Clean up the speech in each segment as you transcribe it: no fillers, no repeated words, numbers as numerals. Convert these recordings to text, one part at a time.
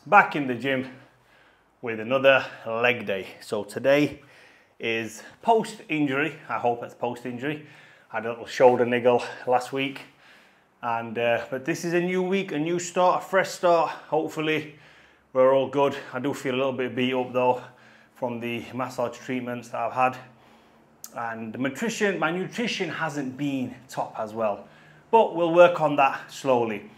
Back in the gym with another leg day. So today is post-injury. I hope it's post-injury. I had a little shoulder niggle last week, and but this is a new week, a new start, a fresh start. Hopefully we're all good. I do feel a little bit beat up though from the massage treatments that I've had, and my nutrition hasn't been top as well, but we'll work on that slowly.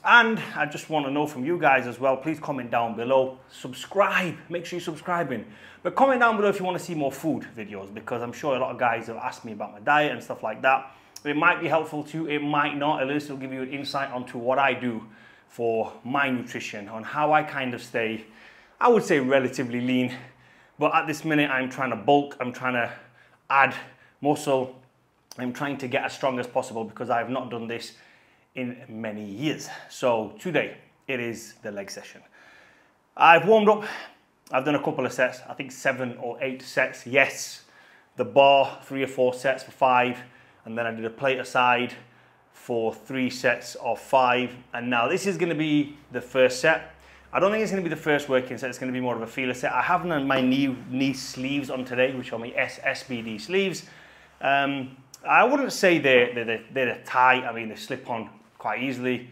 And I just want to know from you guys as well, please comment down below, subscribe, make sure you're subscribing. But comment down below if you want to see more food videos, because I'm sure a lot of guys have asked me about my diet and stuff like that. It might be helpful to you, it might not, at least it'll give you an insight onto what I do for my nutrition, on how I kind of stay, I would say relatively lean. But at this minute I'm trying to bulk, I'm trying to add muscle, I'm trying to get as strong as possible because I have not done this in many years. So today it is the leg session. I've warmed up, I've done a couple of sets, I think 7 or 8 sets. Yes, the bar 3 or 4 sets for 5, and then I did a plate aside for 3 sets of 5. And now this is going to be the first set. I don't think it's going to be the first working set, it's going to be more of a feeler set. I have my knee sleeves on today, which are my SBD sleeves. I wouldn't say they're tight. I mean, they slip on quite easily.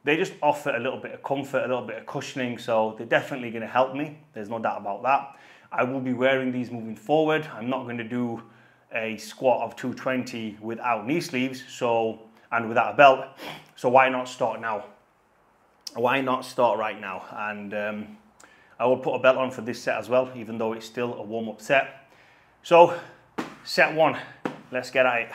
They just offer a little bit of comfort, a little bit of cushioning, so they're definitely going to help me. There's no doubt about that. I will be wearing these moving forward. I'm not going to do a squat of 220 without knee sleeves, and without a belt. So why not start now? Why not start right now? And I will put a belt on for this set as well, even though it's still a warm-up set. So set 1, let's get at it.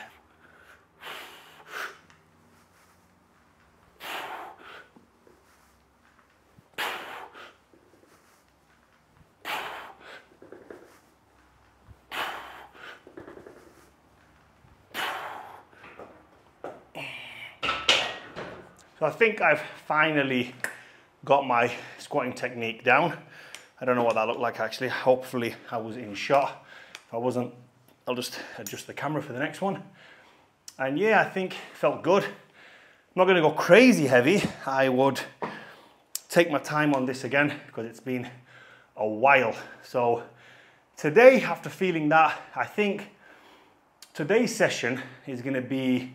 So I think I've finally got my squatting technique down. I don't know what that looked like actually. Hopefully I was in shot. If I wasn't, I'll just adjust the camera for the next one. And yeah, I think it felt good. I'm not going to go crazy heavy. I would take my time on this again because it's been a while. So today, after feeling that, I think today's session is going to be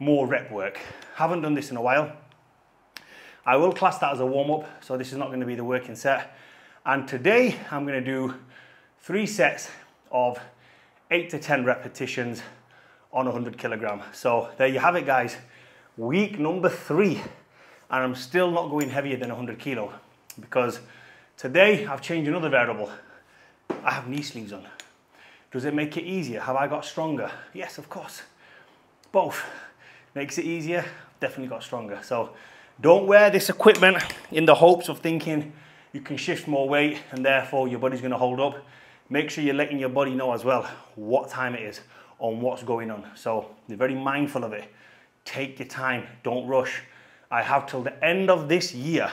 more rep work. Haven't done this in a while. I will class that as a warm-up, so this is not going to be the working set. And today I'm going to do 3 sets of 8 to 10 repetitions on 100 kilogram. So there you have it, guys. Week number 3, and I'm still not going heavier than 100 kilo because today I've changed another variable. I have knee sleeves on. Does it make it easier? Have I got stronger? Yes, of course. Both. Makes it easier, definitely got stronger. So don't wear this equipment in the hopes of thinking you can shift more weight and therefore your body's gonna hold up. Make sure you're letting your body know as well what time it is on what's going on. So be very mindful of it. Take your time, don't rush. I have till the end of this year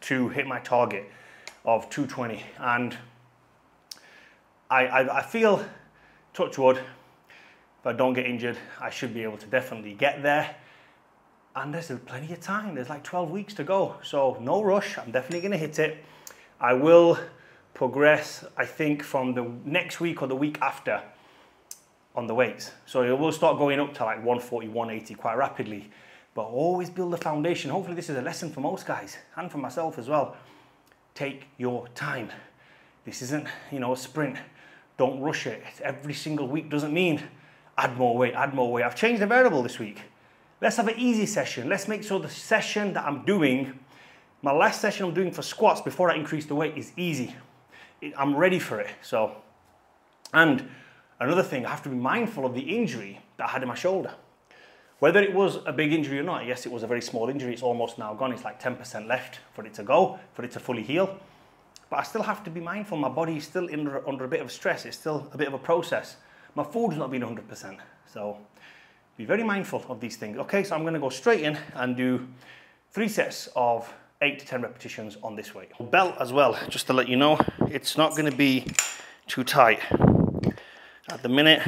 to hit my target of 220. And I feel, touch wood, if I don't get injured, I should be able to definitely get there. And there's plenty of time. There's like 12 weeks to go. So no rush. I'm definitely going to hit it. I will progress, I think, from the next week or the week after on the weights. So it will start going up to like 140, 180 quite rapidly. But always build the foundation. Hopefully this is a lesson for most guys and for myself as well. Take your time. This isn't, a sprint. Don't rush it. Every single week doesn't mean add more weight, add more weight. I've changed the variable this week. Let's have an easy session. Let's make sure the session that I'm doing, my last session I'm doing for squats before I increase the weight is easy. I'm ready for it. So, and another thing, I have to be mindful of the injury that I had in my shoulder. Whether it was a big injury or not, yes, it was a very small injury. It's almost now gone. It's like 10% left for it to go, for it to fully heal. But I still have to be mindful. My body is still under a bit of stress. It's still a bit of a process. My food's not been 100%, so be very mindful of these things. Okay, so I'm going to go straight in and do 3 sets of 8 to 10 repetitions on this weight. Belt as well, just to let you know, it's not going to be too tight. At the minute,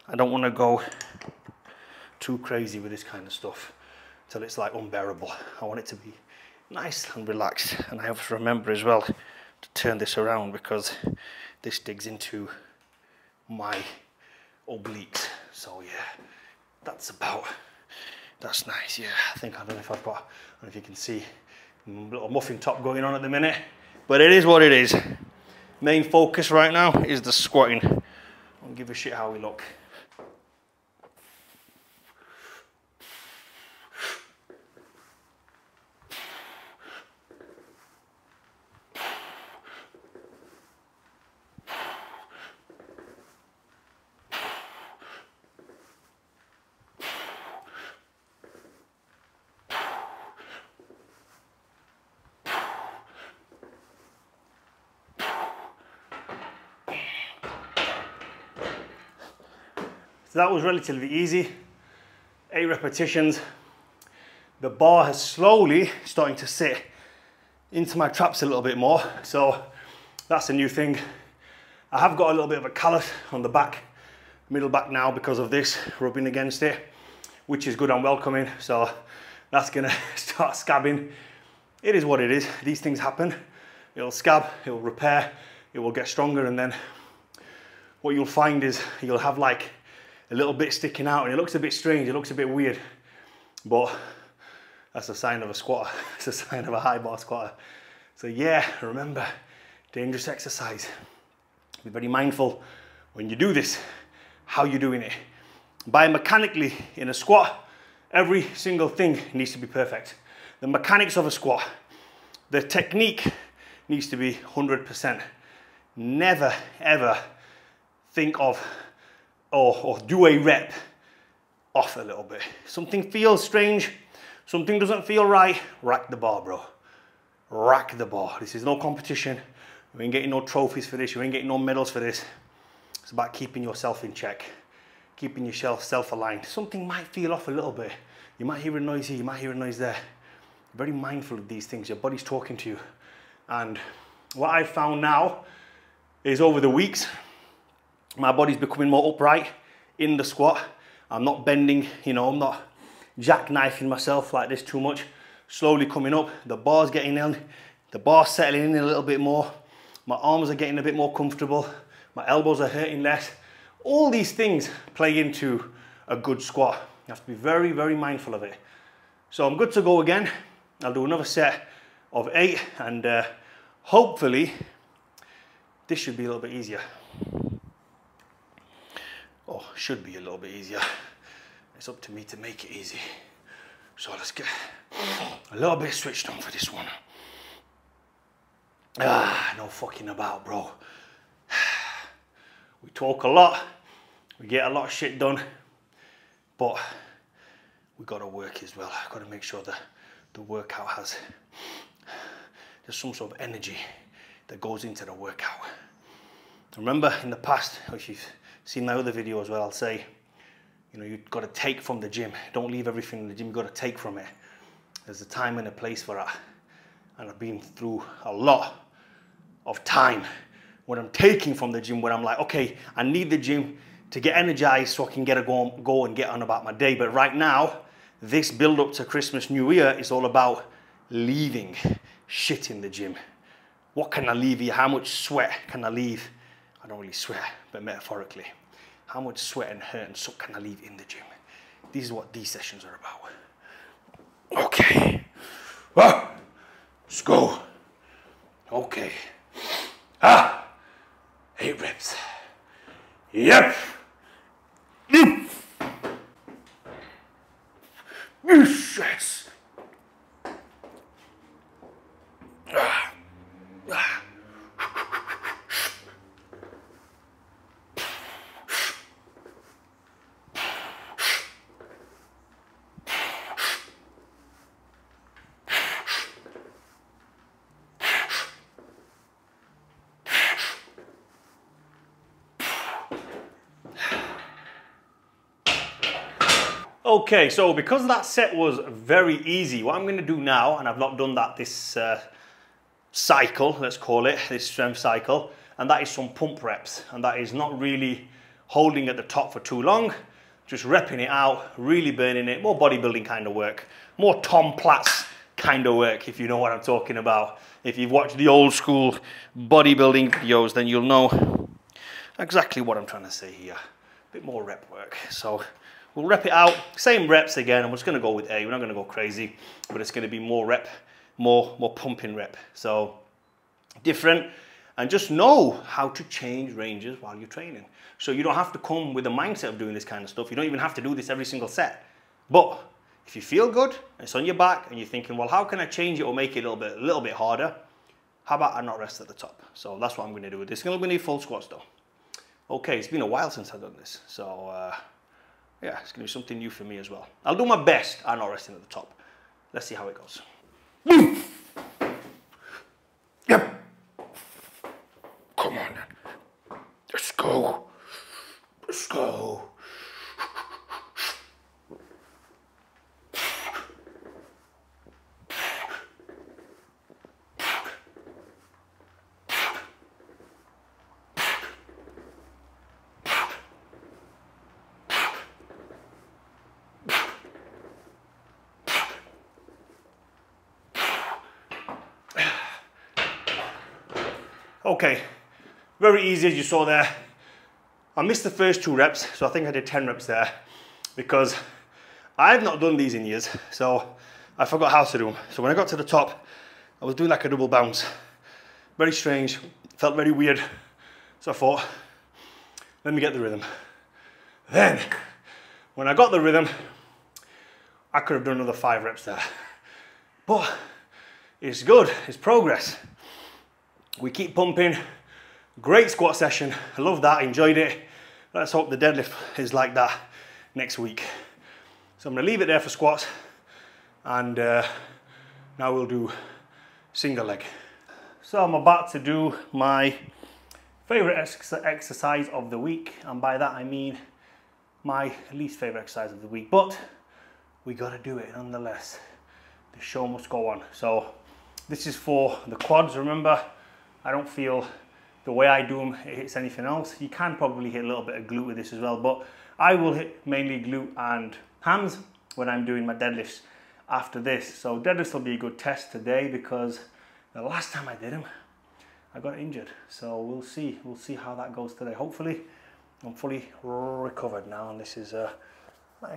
I don't want to go too crazy with this kind of stuff till it's like unbearable. I want it to be nice and relaxed. And I have to remember as well to turn this around because this digs into my obliques. So yeah, that's nice. Yeah, I don't know if I've got, I don't know if you can see a little muffin top going on at the minute, but it is what it is. Main focus right now is the squatting. I don't give a shit how we look. So that was relatively easy, 8 repetitions. The bar has slowly starting to sit into my traps a little bit more, so that's a new thing. I have got a little bit of a callus on the back, middle back now because of this, rubbing against it, which is good and welcoming, so that's gonna start scabbing. It is what it is, these things happen. It'll scab, it'll repair, it will get stronger, and then what you'll find is you'll have like a little bit sticking out, and it looks a bit strange, it looks a bit weird, but that's a sign of a squatter. It's a sign of a high bar squatter. So yeah, remember, dangerous exercise. Be very mindful when you do this, how you're doing it. Biomechanically, in a squat, every single thing needs to be perfect. The mechanics of a squat, the technique needs to be 100%. Never, ever think of or do a rep off a little bit. Something feels strange, something doesn't feel right, rack the bar, bro. Rack the bar. This is no competition. You ain't getting no trophies for this, you ain't getting no medals for this. It's about keeping yourself in check, keeping yourself self-aligned. Something might feel off a little bit. You might hear a noise here, you might hear a noise there. Very mindful of these things, your body's talking to you. And what I've found now is over the weeks, my body's becoming more upright in the squat. I'm not bending, I'm not jackknifing myself like this too much. Slowly coming up, the bar's getting in, the bar's settling in a little bit more. My arms are getting a bit more comfortable. My elbows are hurting less. All these things play into a good squat. You have to be very, very mindful of it. So I'm good to go again. I'll do another set of 8, and hopefully this should be a little bit easier. Oh, should be a little bit easier. It's up to me to make it easy. So let's get a little bit switched on for this one. No fucking about, bro. We talk a lot, we get a lot of shit done, but we gotta work as well. I've gotta make sure that the workout has, there's some sort of energy that goes into the workout. Remember in the past, if you've seen my other video as well, I'll say, you've got to take from the gym. Don't leave everything in the gym, you've got to take from it. There's a time and a place for that. And I've been through a lot of time when I'm taking from the gym, when I'm like, okay, I need the gym to get energized so I can get a go and get on about my day. But right now, this build up to Christmas, New Year is all about leaving shit in the gym. What can I leave here? How much sweat can I leave? I don't really sweat, but metaphorically. How much sweat and hurt and suck can I leave in the gym? This is what these sessions are about. Okay. Let's go. Okay. 8 reps. Yep. Yes. Okay, so because that set was very easy, what I'm going to do now, and I've not done that this cycle, let's call it, this strength cycle, and that is some pump reps, and that is not really holding at the top for too long, just repping it out, really burning it, more bodybuilding kind of work, more Tom Platz kind of work, if you know what I'm talking about. If you've watched the old school bodybuilding videos, then you'll know exactly what I'm trying to say here. A bit more rep work. So we'll rep it out, same reps again. I'm just going to go with A. We're not going to go crazy, but it's going to be more rep, more pumping rep. So different, and just know how to change ranges while you're training. So you don't have to come with the mindset of doing this kind of stuff. You don't even have to do this every single set. But if you feel good, it's on your back, and you're thinking, well, how can I change it or make it a little bit harder? How about I not rest at the top? So that's what I'm going to do with this. It's going to be full squats though. Okay, it's been a while since I've done this. So yeah, it's going to be something new for me as well. I'll do my best at not resting at the top. Let's see how it goes. Yep. Come on then. Let's go. Let's go. Okay, very easy as you saw there. I missed the first 2 reps, so I think I did 10 reps there because I've not done these in years, so I forgot how to do them. So when I got to the top, I was doing like a double bounce. Very strange, felt very weird. So I thought, let me get the rhythm. Then, when I got the rhythm, I could have done another 5 reps there. But it's good, it's progress. We keep pumping. Great squat session. I love that, enjoyed it. Let's hope the deadlift is like that next week. So I'm gonna leave it there for squats, and now we'll do single leg. So I'm about to do my favorite exercise of the week, and by that I mean my least favorite exercise of the week, but we gotta do it nonetheless. The show must go on. So this is for the quads. Remember, I don't feel the way I do them it hits anything else. You can probably hit a little bit of glute with this as well, but I will hit mainly glute and hams when I'm doing my deadlifts after this. So deadlifts will be a good test today because the last time I did them, I got injured. So we'll see how that goes today. Hopefully I'm fully recovered now, and this is, I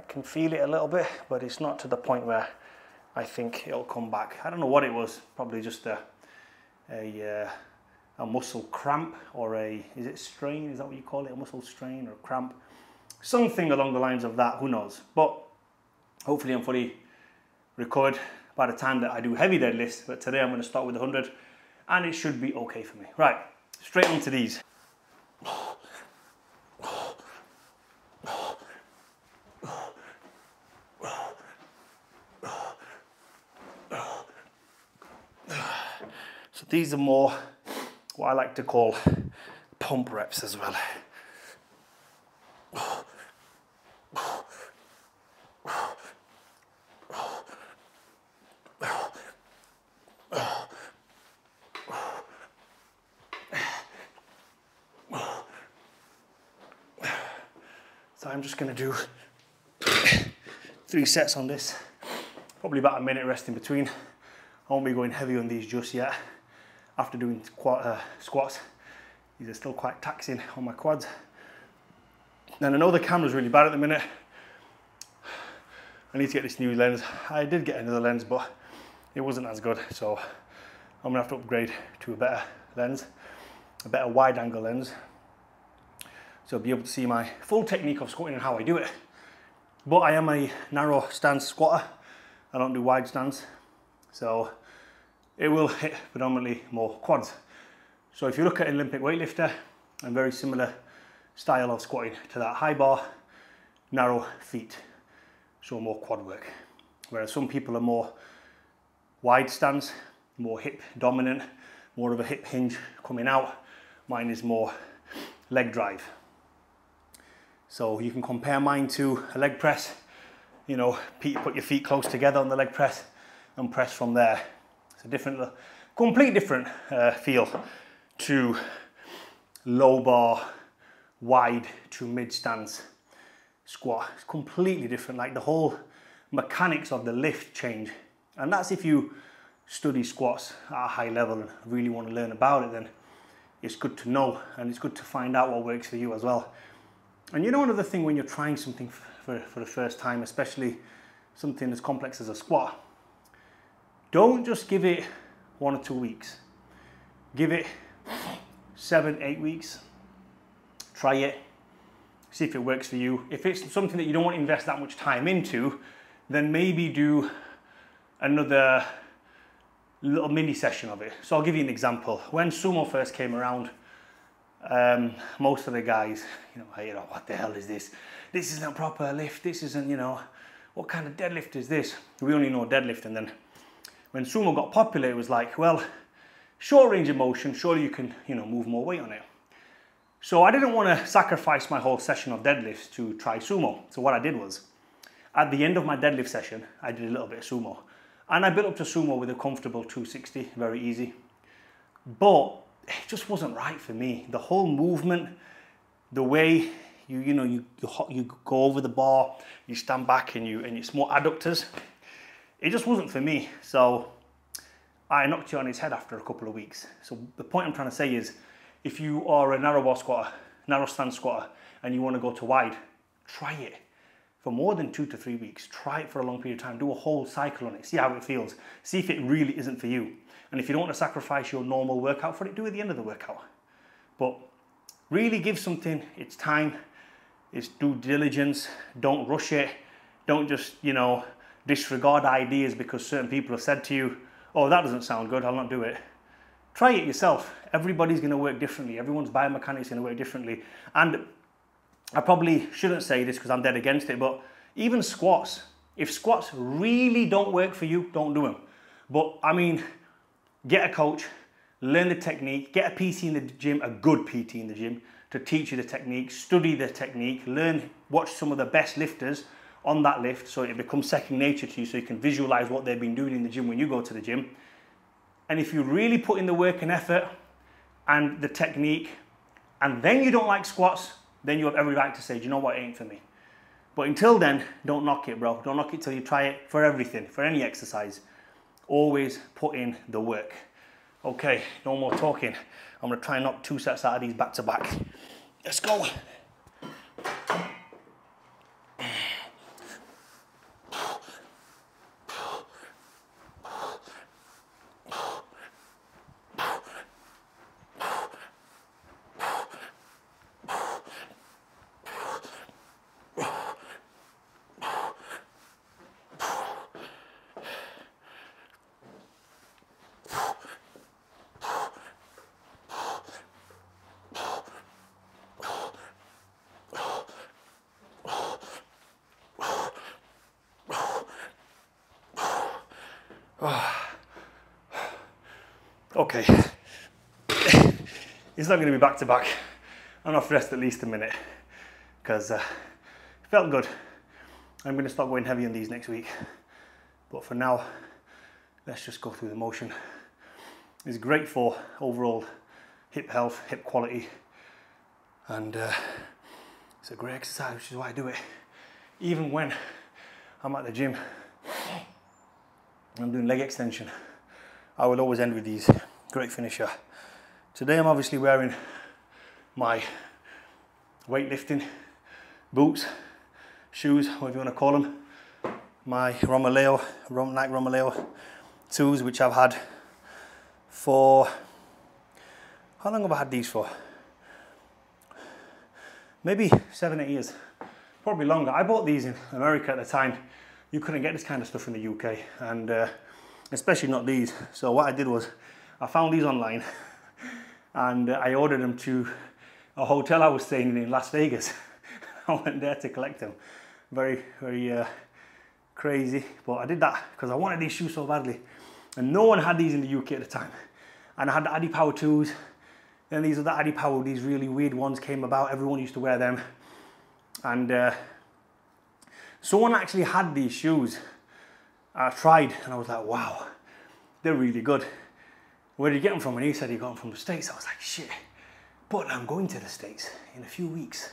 can feel it a little bit, but it's not to the point where I think it'll come back. I don't know what it was, probably just a muscle cramp, or is it strain? Is that what you call it? A muscle strain or cramp? Something along the lines of that, who knows? But hopefully I'm fully recovered by the time that I do heavy deadlifts. But today I'm going to start with 100 and it should be okay for me. Right, straight onto these. So these are more what I like to call pump reps as well. So I'm just going to do 3 sets on this, probably about a minute rest in between. I won't be going heavy on these just yet. After doing squats, these are still quite taxing on my quads. And I know the camera's really bad at the minute. I need to get this new lens. I did get another lens, but it wasn't as good. So I'm gonna have to upgrade to a better lens, a better wide angle lens. So I'll be able to see my full technique of squatting and how I do it. But I am a narrow stance squatter. I don't do wide stance. So it will hit predominantly more quads. So if you look at an Olympic weightlifter, I'm very similar style of squatting to that. High bar, narrow feet, so more quad work. Whereas some people are more wide stance, more hip dominant, more of a hip hinge coming out. Mine is more leg drive. So you can compare mine to a leg press. You know, put your feet close together on the leg press and press from there. It's a different, complete different feel to low bar, wide to mid stance squat. It's completely different. Like the whole mechanics of the lift change And that's if you study squats at a high level and really want to learn about it, then it's good to know, and it's good to find out what works for you as well. And you know, another thing when you're trying something for the first time, especially something as complex as a squat, don't just give it 1 or 2 weeks. Give it 7, 8 weeks. Try it. See if it works for you. If it's something that you don't want to invest that much time into, then maybe do another little mini session of it. So I'll give you an example. When sumo first came around, most of the guys, what the hell is this? This isn't a proper lift. This isn't, what kind of deadlift is this? We only know deadlift. And then when sumo got popular, it was like, well, short range of motion, surely you can, move more weight on it. So I didn't want to sacrifice my whole session of deadlifts to try sumo. So what I did was, at the end of my deadlift session, I did a little bit of sumo. And I built up to sumo with a comfortable 260, very easy. But it just wasn't right for me. The whole movement, the way you go over the bar, you stand back and it's more adductors. It just wasn't for me. So I knocked it on its head after a couple of weeks. So the point I'm trying to say is, if you are a narrow bar squatter, narrow stance squatter, and you want to go to wide, try it for more than 2 to 3 weeks. Try it for a long period of time. Do a whole cycle on it. See how it feels. See if it really isn't for you. And if you don't want to sacrifice your normal workout for it, do it at the end of the workout. But really give something its time, its due diligence. Don't rush it. Don't just, disregard ideas because certain people have said to you, oh, that doesn't sound good, I'll not do it. Try it yourself. Everybody's going to work differently. Everyone's biomechanics is going to work differently. And I probably shouldn't say this because I'm dead against it, but even squats, if squats really don't work for you, don't do them. But I mean, get a coach, learn the technique, get a PT in the gym, a good PT in the gym to teach you the technique, study the technique, watch some of the best lifters on that lift so it becomes second nature to you, so you can visualize what they've been doing in the gym when you go to the gym. And if you really put in the work and effort and the technique, and then you don't like squats, then you have every right to say, do you know what, it ain't for me. But until then, don't knock it, bro. Don't knock it till you try it for everything, for any exercise. Always put in the work. Okay, no more talking. I'm gonna try and knock 2 sets out of these back to back. Let's go. Okay, it's not going to be back to back. I'm off rest at least a minute because it felt good. I'm going to start going heavy on these next week. But for now, let's just go through the motion. It's great for overall hip health, hip quality, and it's a great exercise, which is why I do it. Even when I'm at the gym and I'm doing leg extension, I will always end with these. Great finisher. Today I'm obviously wearing my weightlifting boots, shoes, whatever you want to call them. My Nike Romoleo 2s, which I've had for, how long have I had these for? Maybe 7, 8 years, probably longer. I bought these in America at the time. You couldn't get this kind of stuff in the UK, and especially not these. So what I did was, I found these online and I ordered them to a hotel I was staying in Las Vegas. I went there to collect them. Very, very crazy, but I did that because I wanted these shoes so badly. And no one had these in the UK at the time. And I had the Adi Power 2s. Then these are the Adi Power, these really weird ones came about. Everyone used to wear them. And someone actually had these shoes. I tried and I was like, wow, they're really good. Where did you get them from? And he said he got them from the States. I was like, shit, but I'm going to the States in a few weeks.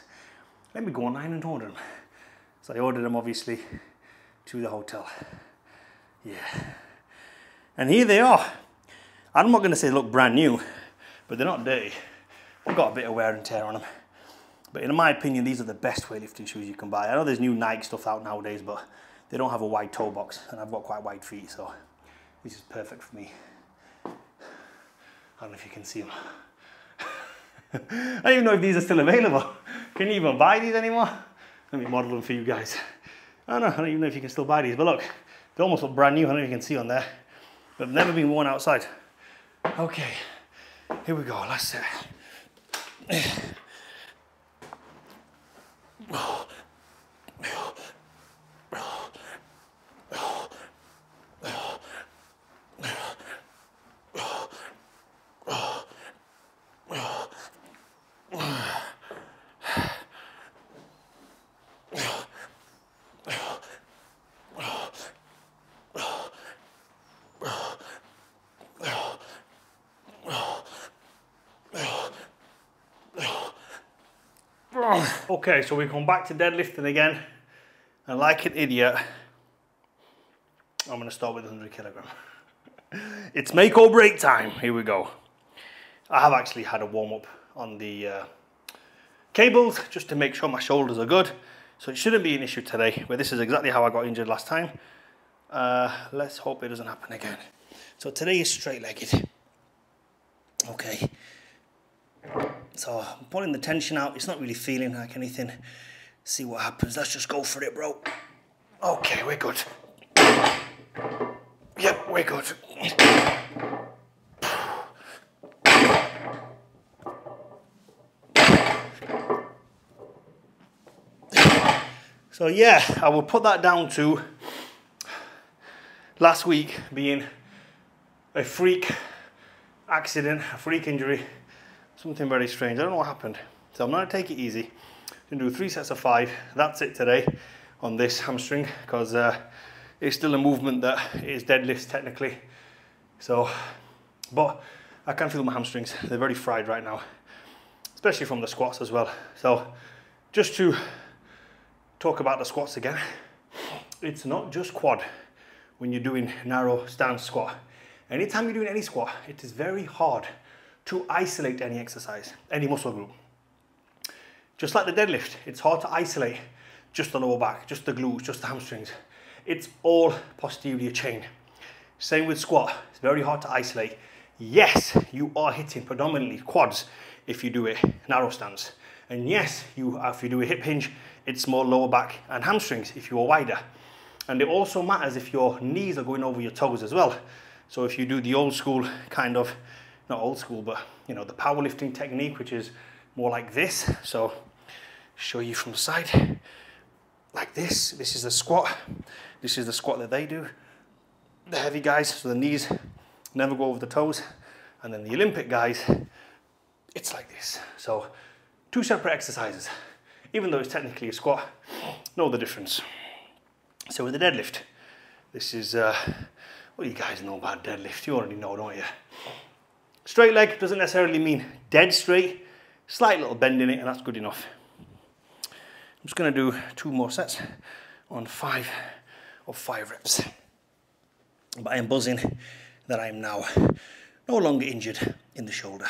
Let me go online and order them. So I ordered them obviously to the hotel. Yeah, And here they are. I'm not going to say they look brand new, but they're not dirty. They've got a bit of wear and tear on them. But in my opinion, these are the best weightlifting shoes you can buy. I know there's new Nike stuff out nowadays, but they don't have a wide toe box, and I've got quite wide feet, so this is perfect for me. I don't know if you can see them. I don't even know if these are still available. Can you even buy these anymore? Let me model them for you guys. I don't even know if you can still buy these, but look, they almost look brand new. I don't know if you can see on there, but they've never been worn outside. Okay, here we go, last set. Okay, so we come back to deadlifting again, and like an idiot, I'm going to start with 100 kilogram. It's make or break time. Here we go. I have actually had a warm up on the cables just to make sure my shoulders are good, so it shouldn't be an issue today, but this is exactly how I got injured last time. Let's hope it doesn't happen again. So today is straight-legged. Okay. So I'm pulling the tension out. It's not really feeling like anything. See what happens. Let's just go for it, bro. Okay, we're good. Yep, we're good. So yeah, I will put that down to last week being a freak accident, a freak injury. Something very strange. I don't know what happened. So I'm going to take it easy. I'm going to do 3 sets of 5. That's it today on this hamstring, because it's still a movement that is deadlifts technically. So, but I can feel my hamstrings. They're very fried right now, especially from the squats as well. So just to talk about the squats again, it's not just quad when you're doing narrow stance squat. Anytime you're doing any squat, it is very hard to isolate any exercise, any muscle group. Just like the deadlift, it's hard to isolate just the lower back, just the glutes, just the hamstrings. It's all posterior chain. Same with squat, it's very hard to isolate. Yes, you are hitting predominantly quads if you do it narrow stance. And yes, if you do a hip hinge, it's more lower back and hamstrings if you are wider. And it also matters if your knees are going over your toes as well. So if you do the old school kind of, not old school, but you know, the powerlifting technique, which is more like this. So show you from the side, like this. This is the squat. This is the squat that they do. The heavy guys, so the knees never go over the toes. And then the Olympic guys, it's like this. So 2 separate exercises. Even though it's technically a squat, know the difference. So with the deadlift, this is, well, you guys know about deadlift. You already know, don't you? Straight leg doesn't necessarily mean dead straight, slight little bend in it, and that's good enough. I'm just going to do 2 more sets on 5 of 5 reps. But I am buzzing that I am now no longer injured in the shoulder.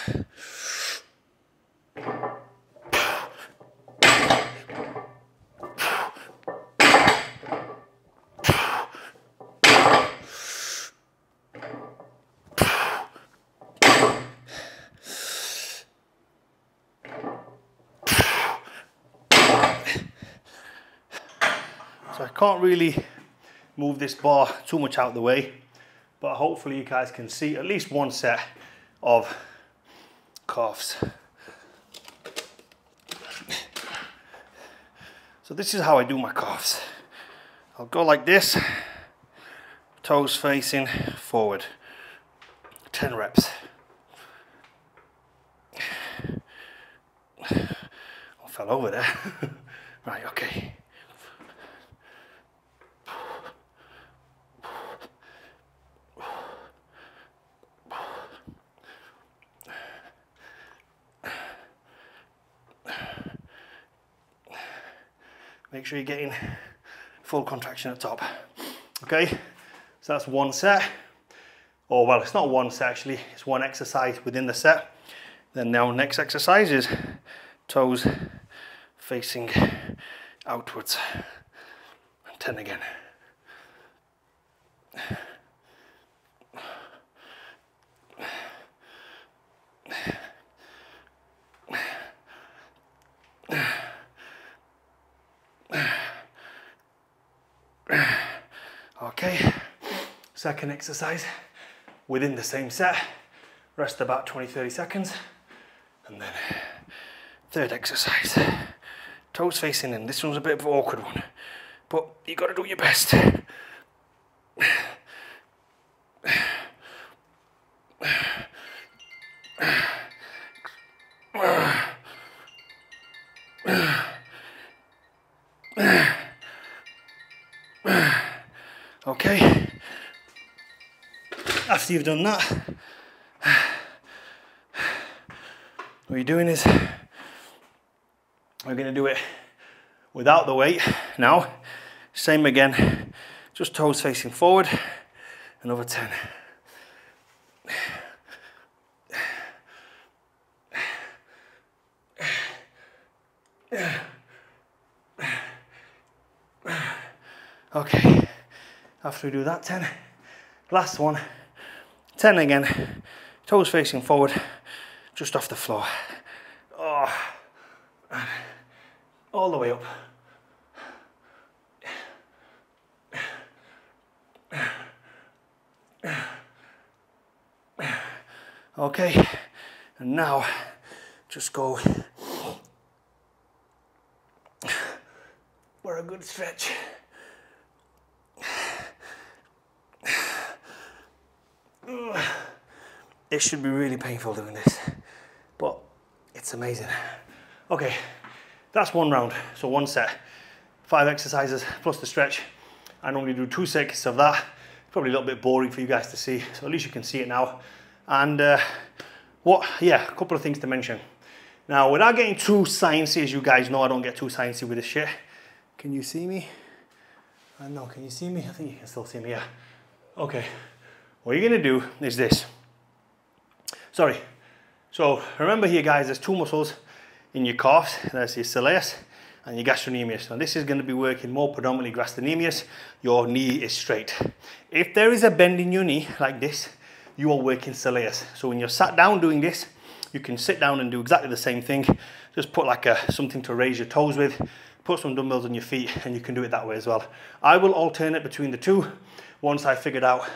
So I can't really move this bar too much out of the way, but hopefully you guys can see at least 1 set of calves. So this is how I do my calves. I'll go like this, toes facing forward, 10 reps. I fell over there. Right, okay. Make sure you're getting full contraction at top. Okay, so that's 1 set. Or well, it's not one set actually, it's one exercise within the set. Then now next exercise is toes facing outwards. And 10 again. Okay, second exercise within the same set, rest about 20-30 seconds, and then third exercise, toes facing in. This one's a bit of an awkward one, but you got to do your best. Okay, after you've done that, what you're doing is we're going to do it without the weight now. Same again, just toes facing forward, another 10. Okay, after we do that 10, last one, 10 again, toes facing forward, just off the floor. Oh, all the way up. Okay, and now just go for a good stretch. It should be really painful doing this, but it's amazing. Okay, that's one round, so one set, 5 exercises plus the stretch. I normally do 2 sets of that. Probably a little bit boring for you guys to see, so at least you can see it now. And a couple of things to mention. Now, without getting too sciencey, as you guys know, I don't get too sciencey with this shit. Can you see me? I know, can you see me? I think you can still see me, yeah. Okay, what you're gonna do is this. Sorry. So remember here, guys, there's 2 muscles in your calves. There's your soleus and your gastrocnemius. Now this is going to be working more predominantly gastrocnemius. Your knee is straight. If there is a bend in your knee like this, you are working soleus. So when you're sat down doing this, you can sit down and do exactly the same thing. Just put like something to raise your toes with, put some dumbbells on your feet, and you can do it that way as well. I will alternate between the two once I figured out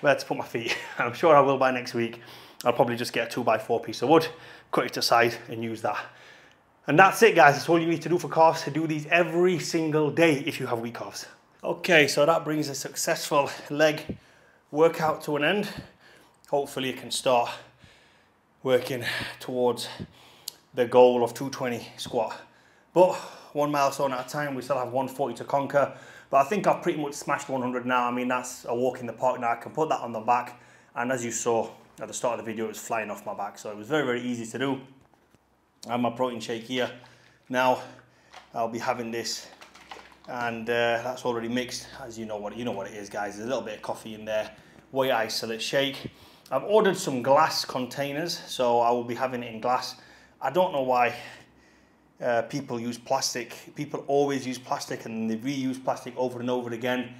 where to put my feet. I'm sure I will by next week. I'll probably just get a 2x4 piece of wood, cut it to size and use that. And that's it, guys. That's all you need to do for calves. To do these every single day if you have weak calves. Okay, so that brings a successful leg workout to an end. Hopefully you can start working towards the goal of 220 squat. But 1 milestone at a time, we still have 140 to conquer. But I think I've pretty much smashed 100 now. I mean, that's a walk in the park now. I can put that on the back. And as you saw at the start of the video, it was flying off my back. So it was very, very easy to do. I have my protein shake here. Now I'll be having this, and that's already mixed. As you know what it is, guys. There's a little bit of coffee in there. Whey isolate shake. I've ordered some glass containers, so I will be having it in glass. I don't know why people use plastic. People always use plastic and they reuse plastic over and over again.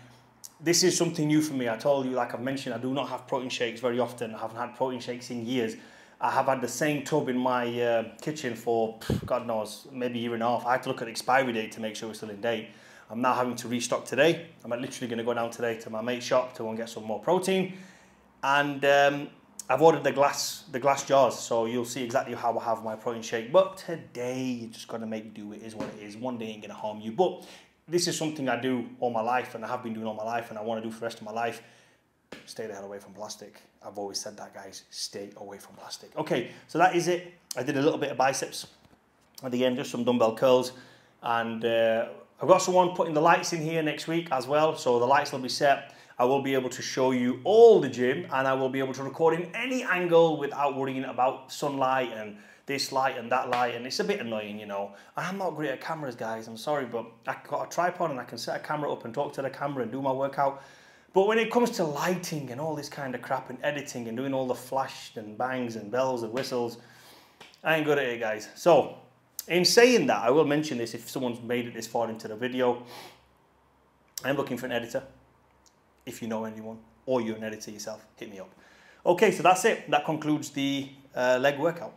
This is something new for me. I told you, like I've mentioned, I do not have protein shakes very often. I haven't had protein shakes in years. I have had the same tub in my kitchen for, God knows, maybe a year and a half. I had to look at the expiry date to make sure it's still in date. I'm now having to restock today. I'm literally going to go down today to my mate's shop to go and get some more protein. And I've ordered the glass jars, so you'll see exactly how I have my protein shake. But today, you just got to make do. It is what it is. One day ain't going to harm you. But this is something I do all my life, and I have been doing all my life, and I want to do for the rest of my life. Stay the hell away from plastic. I've always said that, guys. Stay away from plastic. Okay, so that is it. I did a little bit of biceps at the end, just some dumbbell curls. And I've got someone putting the lights in here next week as well. So the lights will be set. I will be able to show you all the gym, and I will be able to record in any angle without worrying about sunlight and this light and that light. And it's a bit annoying, you know. I'm not great at cameras, guys. I'm sorry, but I've got a tripod and I can set a camera up and talk to the camera and do my workout. But when it comes to lighting and all this kind of crap and editing and doing all the flash and bangs and bells and whistles, I ain't good at it, guys. So, in saying that, I will mention this if someone's made it this far into the video. I'm looking for an editor. If you know anyone, or you're an editor yourself, hit me up. Okay, so that's it. That concludes the leg workout.